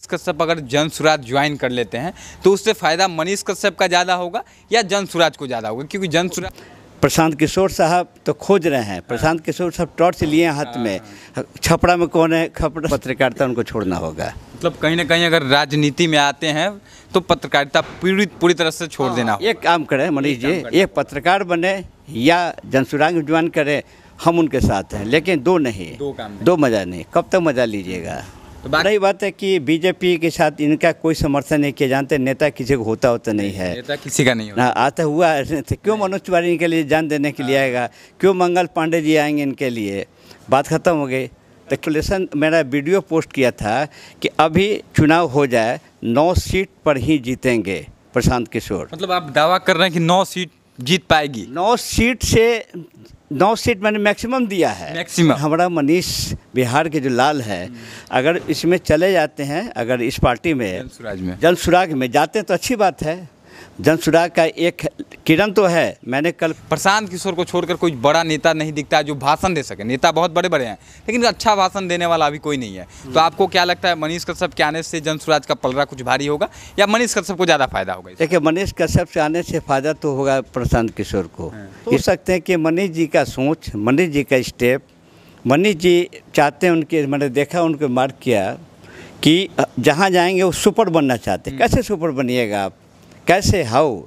कश्यप अगर जनसुराज ज्वाइन कर लेते हैं तो उससे फ़ायदा मनीष कश्यप का ज़्यादा होगा या जनसुराज को ज़्यादा होगा? क्योंकि जनसुराज प्रशांत किशोर साहब तो खोज रहे हैं, प्रशांत किशोर साहब टॉर्च लिए हाथ में, छपड़ा में कौन है, खपड़ा पत्रकारिता उनको छोड़ना होगा। मतलब कहीं ना कहीं अगर राजनीति में आते हैं तो पत्रकारिता पूरी तरह से छोड़ देना होगा। एक काम करें मनीष जी, एक पत्रकार बने या जनसुराज ज्वाइन करें, हम उनके साथ हैं, लेकिन दो नहीं, दो मज़ा नहीं। कब तक मज़ा लीजिएगा? तो बड़ी बात है कि बीजेपी के साथ इनका कोई समर्थन नहीं किया, जानते नेता किसी को होता नहीं है, नेता किसी का नहीं होता। आता हुआ क्यों मनोज तिवारी इनके लिए जान देने के लिए आएगा, क्यों मंगल पांडे जी आएंगे इनके लिए? बात खत्म हो गई। कैलकुलेशन मेरा वीडियो पोस्ट किया था कि अभी चुनाव हो जाए 9 सीट पर ही जीतेंगे प्रशांत किशोर। मतलब आप दावा कर रहे हैं कि 9 सीट जीत पाएगी? 9 सीट से 9 सीट मैंने मैक्सिमम दिया है, मैक्सिमम। हमारा मनीष बिहार के जो लाल है, अगर इसमें चले जाते हैं, अगर इस पार्टी में जनसुराग में जाते हैं तो अच्छी बात है। जनसुराग का एक किरण तो है। मैंने कल प्रशांत किशोर को छोड़कर कोई बड़ा नेता नहीं दिखता है जो भाषण दे सके। नेता बहुत बड़े बड़े हैं लेकिन अच्छा भाषण देने वाला अभी कोई नहीं है। तो आपको क्या लगता है मनीष कश्यप के आने से जनसुराज का पलड़ा कुछ भारी होगा या मनीष कश्यप को ज़्यादा फायदा होगा? देखिए, मनीष कश्यप से आने से फ़ायदा तो होगा प्रशांत किशोर को। तो सकते हैं कि मनीष जी का सोच, मनीष जी का स्टेप, मनीष जी चाहते हैं, उनके मैंने देखा, उनको मार्क किया कि जहाँ जाएंगे वो सुपर बनना चाहते हैं। कैसे सुपर बनिएगा आप? कैसे? हाउ?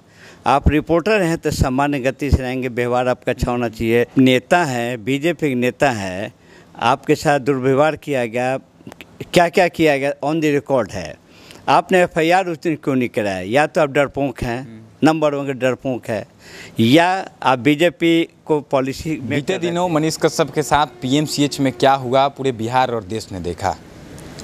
आप रिपोर्टर हैं तो सामान्य गति से रहेंगे, व्यवहार आपका अच्छा होना चाहिए। नेता हैं, बीजेपी के नेता हैं, आपके साथ दुर्व्यवहार किया गया, क्या क्या किया गया ऑन द रिकॉर्ड है। आपने FIR उस दिन क्यों नहीं कराया? या तो आप डरपोक हैं, नंबर 1 डरपोक है, या आप बीजेपी को पॉलिसी में। बीते दिनों मनीष कश्यप के साथ PMCH में क्या हुआ पूरे बिहार और देश ने देखा।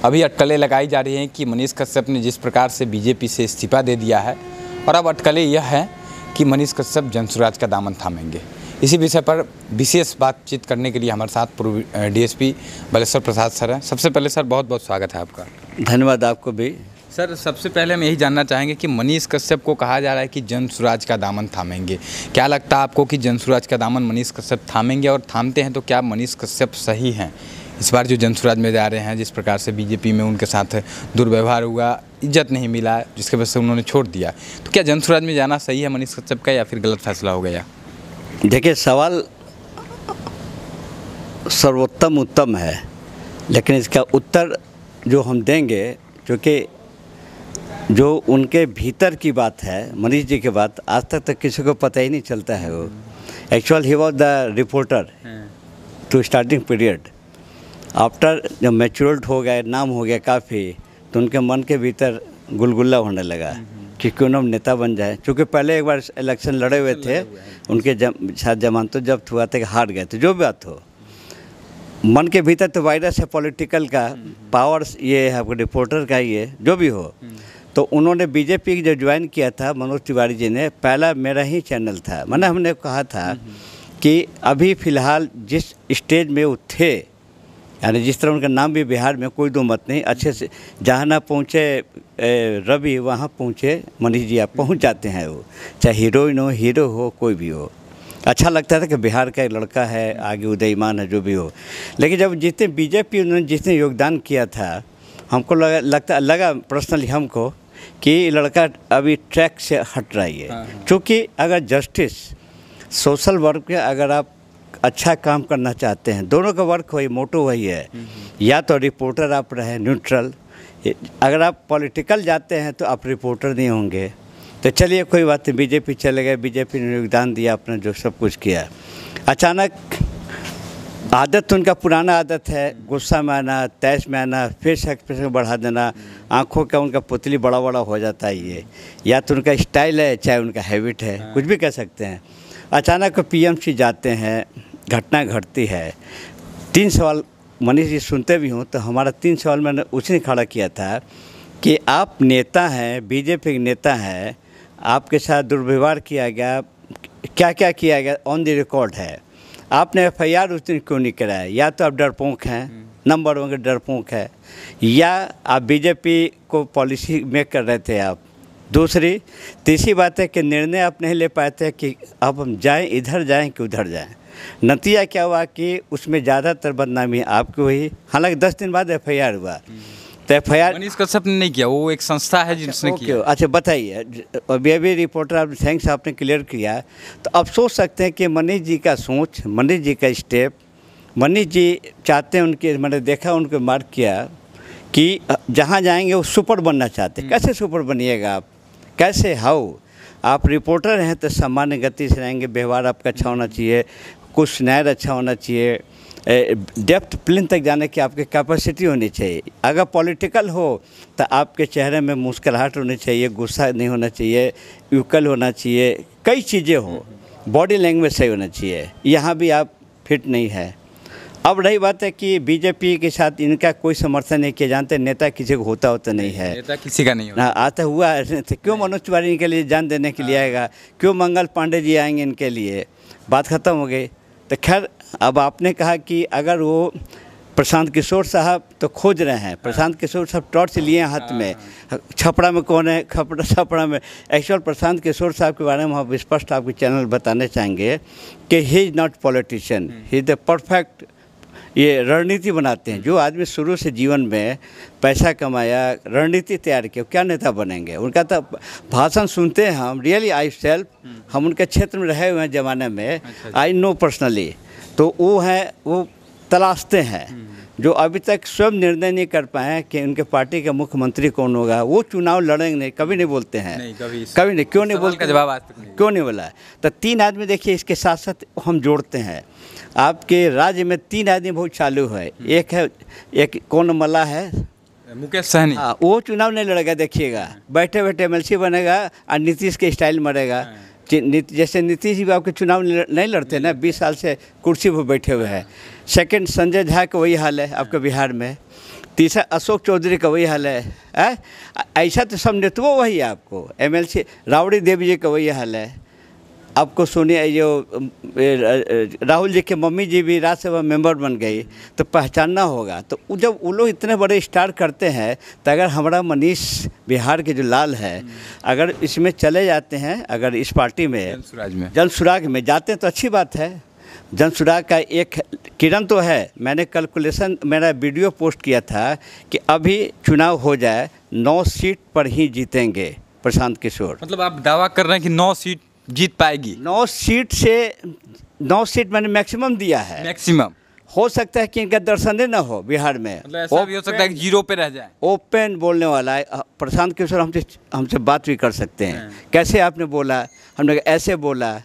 अभी अटकलें लगाई जा रही हैं कि मनीष कश्यप ने जिस प्रकार से बीजेपी से इस्तीफा दे दिया है, और अब अटकलें यह है कि मनीष कश्यप जनसुराज का दामन थामेंगे। इसी विषय पर विशेष बातचीत करने के लिए हमारे साथ पूर्व DSP बालेश्वर प्रसाद सर हैं। सबसे पहले सर बहुत बहुत स्वागत है आपका। धन्यवाद आपको भी। सर सबसे पहले हम यही जानना चाहेंगे कि मनीष कश्यप को कहा जा रहा है कि जनसुराज का दामन थामेंगे। क्या लगता है आपको कि जनसुराज का दामन मनीष कश्यप थामेंगे, और थामते हैं तो क्या मनीष कश्यप सही हैं? इस बार जो जनसुराज में जा रहे हैं, जिस प्रकार से बीजेपी में उनके साथ दुर्व्यवहार हुआ, इज्जत नहीं मिला, जिसके वजह से उन्होंने छोड़ दिया, तो क्या जनसुराज में जाना सही है मनीष कश्यप का या फिर गलत फैसला हो गया? देखिए, सवाल सर्वोत्तम उत्तम है, लेकिन इसका उत्तर जो हम देंगे, क्योंकि जो उनके भीतर की बात है, मनीष जी की बात, आज तक किसी को पता ही नहीं चलता है। वो actual he was the reporter to starting period. After जब मैच्योर्ड हो गए, नाम हो गया काफ़ी, तो उनके मन के भीतर गुलगुल्ला होने लगा कि क्यों ना नेता बन जाए। क्योंकि पहले एक बार इलेक्शन लड़े हुए थे, उनके साथ जमानत तो जब्त हुआ था कि हार गए थे। जो भी बात हो, मन के भीतर तो वायरस है पॉलिटिकल का, पावर ये है आपको रिपोर्टर का, ये जो भी हो। तो उन्होंने बीजेपी जो ज्वाइन किया था मनोज तिवारी जी ने, पहला मेरा ही चैनल था। मैंने हमने कहा था कि अभी फ़िलहाल जिस स्टेज में वो थे, यानी जिस तरह उनका नाम भी बिहार में, कोई दो मत नहीं, अच्छे से जहाँ ना पहुँचे रवि, वहाँ पहुँचे मनीष जी। आप पहुँच जाते हैं, वो चाहे हीरोइन हो, हीरो हो, कोई भी हो। अच्छा लगता था कि बिहार का एक लड़का है, आगे उदयमान है, जो भी हो। लेकिन जब जितने बीजेपी उन्होंने जितने योगदान किया था, हमको लगा पर्सनली हमको कि लड़का अभी ट्रैक से हट रही है। क्योंकि अगर जस्टिस, सोशल वर्क के अगर आप अच्छा काम करना चाहते हैं, दोनों का वर्क वही, मोटो वही है। या तो रिपोर्टर आप रहे न्यूट्रल, अगर आप पॉलिटिकल जाते हैं तो आप रिपोर्टर नहीं होंगे। तो चलिए कोई बात नहीं, बीजेपी चले गए, बीजेपी ने योगदान दिया, अपने जो सब कुछ किया। अचानक आदत तो उनका पुराना आदत है, गुस्सा में आना, तैश में आना, फेस एक्सप्रेशन बढ़ा देना, आँखों का उनका पुतली बड़ा बड़ा हो जाता है। ये या तो उनका स्टाइल है, चाहे उनका हैबिट है, कुछ भी कह सकते हैं। अचानक PMC जाते हैं, घटना घटती है। 3 सवाल मनीष जी सुनते भी हों तो हमारा 3 सवाल मैंने उसने खड़ा किया था कि आप नेता हैं, बीजेपी के नेता हैं, आपके साथ दुर्व्यवहार किया गया, क्या क्या किया गया ऑन द रिकॉर्ड है। आपने FIR उस दिन क्यों नहीं कराया? या तो आप डरपोक हैं, नंबर 1 डरपोक है, या आप बीजेपी को पॉलिसी मेक कर रहे थे आप। तीसरी बात है कि निर्णय आप नहीं ले पाए थे कि अब हम जाएं, इधर जाएं कि उधर जाएं। नतीजा क्या हुआ कि उसमें ज़्यादातर बदनामी आपकी हुई। हालांकि 10 दिन बाद FIR हुआ, तो FIR मनीष कश्यप ने नहीं किया, वो एक संस्था है जिसने किया। अच्छा बताइए, अभी रिपोर्टर आप थैंक्स आपने क्लियर किया। तो अब सोच सकते हैं कि मनीष जी का सोच, मनीष जी का स्टेप, मनीष जी चाहते हैं, उनके मैंने देखा, उनको मार्क किया कि जहाँ जाएंगे वो सुपर बनना चाहते हैं। कैसे सुपर बनिएगा आप, कैसे, हाउ? आप रिपोर्टर हैं तो सामान्य गति से रहेंगे, व्यवहार आपका अच्छा होना चाहिए, कुछ स्नैर अच्छा होना चाहिए, डेप्थ प्लेन तक जाने की आपकी कैपेसिटी होनी चाहिए। अगर पॉलिटिकल हो तो आपके चेहरे में मुस्कुराहट होनी चाहिए, गुस्सा नहीं होना चाहिए, यूकल होना चाहिए, कई चीज़ें हो, बॉडी लैंग्वेज सही होना चाहिए। यहाँ भी आप फिट नहीं है। अब रही बात है कि बीजेपी के साथ इनका कोई समर्थन नहीं किया, जानते नेता किसी को होता नहीं है, नेता किसी का नहीं होता। आता हुआ है, क्यों मनोज तिवारी इनके लिए जान देने के लिए आएगा, क्यों मंगल पांडे जी आएंगे इनके लिए, बात ख़त्म हो गई। तो खैर, अब आपने कहा कि अगर वो प्रशांत किशोर साहब तो खोज रहे हैं, प्रशांत किशोर साहब टॉर्च लिए हैं हाथ में, छपरा में कौन है, छपरा में एक्चुअल प्रशांत किशोर साहब के बारे में हम स्पष्ट आपके चैनल बताने चाहेंगे कि he is not politician, he is the perfect, ये रणनीति बनाते हैं। जो आदमी शुरू से जीवन में पैसा कमाया, रणनीति तैयार किया, क्या नेता बनेंगे? उनका तो भाषण सुनते हैं हम, रियली आई सेल्फ, हम उनके क्षेत्र में रहे हुए हैं ज़माने में, आई नो पर्सनली। तो वो हैं, वो तलाशते हैं, जो अभी तक स्वयं निर्णय नहीं कर पाए कि उनके पार्टी का मुख्यमंत्री कौन होगा। वो चुनाव लड़ेंगे नहीं, कभी नहीं बोलते हैं, नहीं, कभी नहीं। क्यों नहीं बोलते? जवाब आज तक नहीं, क्यों नहीं बोला? तो 3 आदमी देखिए, इसके साथ साथ हम जोड़ते हैं। आपके राज्य में 3 आदमी बहुत चालू है। एक है, एक कौन मल्ला है, मुकेश सहनी। हाँ, वो चुनाव नहीं लड़ेगा, देखिएगा, बैठे बैठे MLC बनेगा और नीतीश के स्टाइल मरेगा। जैसे नीतीश जी आपके चुनाव नहीं लड़ते ना, 20 साल से कुर्सी पर बैठे हुए हैं। सेकंड, संजय झा का वही हाल है आपके बिहार में। तीसरा, अशोक चौधरी का वही हाल है। ऐसा तो सब नेतृत्व वही है आपको। MLC राबड़ी देवी जी का वही हाल है आपको। सोनिया, जो राहुल जी के मम्मी जी भी राज्यसभा मेंबर बन गई, तो पहचानना होगा। तो जब वो लोग इतने बड़े स्टार करते हैं, तो अगर हमारा मनीष बिहार के जो लाल है, अगर इसमें चले जाते हैं, अगर इस पार्टी में जनसुराग में जाते हैं तो अच्छी बात है। जनसुराग का एक किरण तो है। मैंने कैलकुलेशन, मेरा वीडियो पोस्ट किया था कि अभी चुनाव हो जाए, 9 सीट पर ही जीतेंगे प्रशांत किशोर। मतलब आप दावा कर रहे हैं कि 9 सीट जीत पाएगी? 9 सीट मैंने मैक्सिमम दिया है। मैक्सिमम हो सकता है कि इनका दर्शन ना हो बिहार में, मतलब ऐसा भी हो सकता है कि 0 पे रह जाए। ओपन बोलने वाला है प्रशांत किशोर, हमसे बात भी कर सकते हैं। कैसे आपने बोला, हमने ऐसे बोला,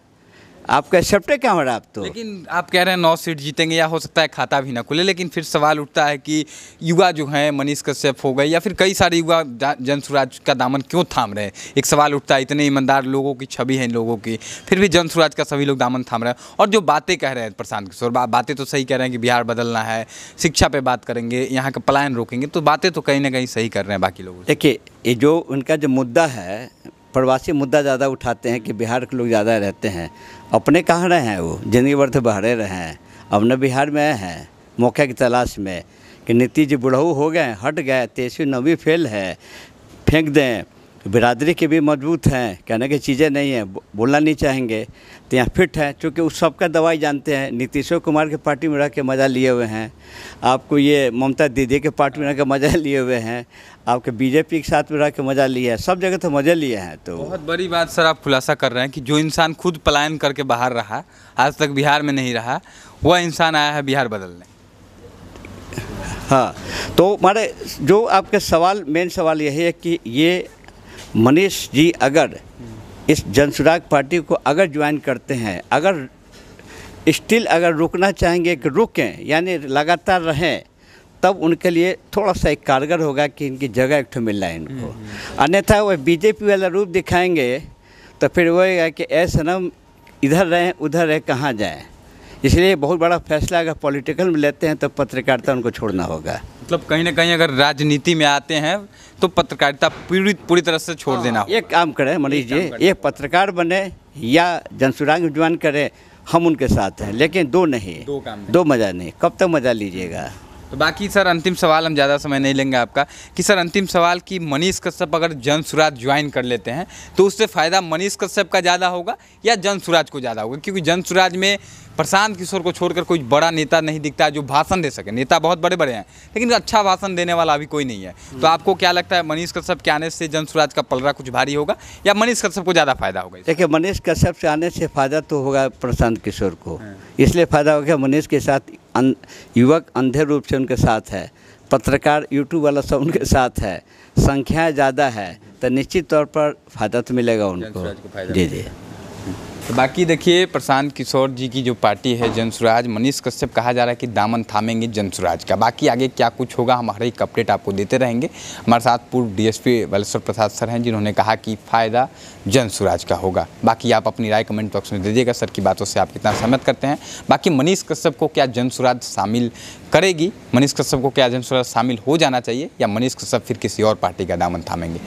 आपका एक्सेप्ट क्या हो रहा है? आप तो, लेकिन आप कह रहे हैं 9 सीट जीतेंगे, या हो सकता है खाता भी ना खुले। लेकिन फिर सवाल उठता है कि युवा जो हैं, मनीष कश्यप हो गए या फिर कई सारे युवा जनसुराज का दामन क्यों थाम रहे हैं? एक सवाल उठता है, इतने ईमानदार लोगों की छवि है इन लोगों की, फिर भी जनसुराज का सभी लोग दामन थाम रहे हैं। और जो बातें कह रहे हैं प्रशांत किशोर, बातें तो सही कह रहे हैं कि बिहार बदलना है, शिक्षा पर बात करेंगे, यहाँ का पलायन रोकेंगे, तो बातें तो कहीं ना कहीं सही कर रहे हैं बाकी लोगों। देखिए, ये जो उनका जो मुद्दा है, प्रवासी मुद्दा ज़्यादा उठाते हैं कि बिहार के लोग ज़्यादा रहते हैं। अपने कहाँ रहे हैं? वो जिंदगी भर तो बाहर रहे हैं, अब न बिहार में आए हैं मौके की तलाश में कि नीतीश जी बुढ़ऊ हो गए, हट गए, 23वीं 9वीं फेल है, फेंक दें। बिरादरी के भी मजबूत हैं, कहने की चीज़ें नहीं हैं, बोलना नहीं चाहेंगे, तो यहाँ फिट है। चूँकि उस सबका दवाई जानते हैं। नीतीशो कुमार के पार्टी में रह के मज़ा लिए हुए हैं, आपको ये ममता दीदी के पार्टी में रह के मज़ा लिए हुए हैं, आपके बीजेपी के साथ में रह के मज़ा लिए हैं, सब जगह तो मज़े लिए हैं। तो बहुत बड़ी बात सर आप खुलासा कर रहे हैं कि जो इंसान खुद पलायन करके बाहर रहा, आज तक बिहार में नहीं रहा, वह इंसान आया है बिहार बदलने। हाँ, तो हमारे जो आपके सवाल, मेन सवाल यही है कि ये मनीष जी अगर इस जनसुराग पार्टी को अगर ज्वाइन करते हैं, अगर स्टिल अगर रुकना चाहेंगे कि रुकें, यानी लगातार रहें, तब उनके लिए थोड़ा सा एक कारगर होगा कि इनकी जगह एक ठो मिल रहा है इनको। अन्यथा वह बीजेपी वाला रूप दिखाएंगे तो फिर वो है कि ऐसा सनम इधर रहें उधर रहे, कहाँ जाएं। इसलिए बहुत बड़ा फैसला अगर पॉलिटिकल में लेते हैं तो पत्रकारिता उनको छोड़ना होगा। मतलब कहीं ना कहीं अगर राजनीति में आते हैं तो पत्रकारिता पूरी तरह से छोड़ देना होगा। एक काम करें मनीष जी, एक पत्रकार बने या जनसुराग में ज्वाइन करें, हम उनके साथ हैं, लेकिन दो नहीं, दो मज़ा नहीं। कब तक मज़ा लीजिएगा? तो बाकी सर अंतिम सवाल, हम ज़्यादा समय नहीं लेंगे आपका, कि सर अंतिम सवाल कि मनीष कश्यप अगर जन स्वराज ज्वाइन कर लेते हैं तो उससे फ़ायदा मनीष कश्यप का ज़्यादा होगा या जन स्वराज को ज़्यादा होगा? क्योंकि जन स्वराज में प्रशांत किशोर को छोड़कर कोई बड़ा नेता नहीं दिखता है जो भाषण दे सके। नेता बहुत बड़े बड़े हैं लेकिन अच्छा भाषण देने वाला अभी कोई नहीं है। तो आपको क्या लगता है, मनीष कश्यप के आने से जन स्वराज का पलड़ा कुछ भारी होगा या मनीष कश्यप को ज़्यादा फायदा होगा? देखिए, मनीष कश्यप से आने से फ़ायदा तो होगा प्रशांत किशोर को, इसलिए फ़ायदा होगा। मनीष के साथ युवक अंधे रूप से उनके साथ है, पत्रकार यूट्यूब वाला सब उनके साथ है, संख्या ज़्यादा है, तो निश्चित तौर पर फ़ायदा तो मिलेगा उनको। जी जी। तो बाकी देखिए, प्रशांत किशोर जी की जो पार्टी है जन स्वराज, मनीष कश्यप कहा जा रहा है कि दामन थामेंगे जन स्वराज का। बाकी आगे क्या कुछ होगा हम हर एक अपडेट आपको देते रहेंगे। हमारे साथ पूर्व डीएसपी बालेश्वर प्रसाद सर हैं जिन्होंने कहा कि फ़ायदा जन स्वराज का होगा। बाकी आप अपनी राय कमेंट बॉक्स में दीजिएगा, सर की बातों से आप कितना सहमत करते हैं। बाकी मनीष कश्यप को क्या जन स्वराज शामिल करेगी, मनीष कश्यप को क्या जन स्वराज शामिल हो जाना चाहिए या मनीष कश्यप फिर किसी और पार्टी का दामन थामेंगे?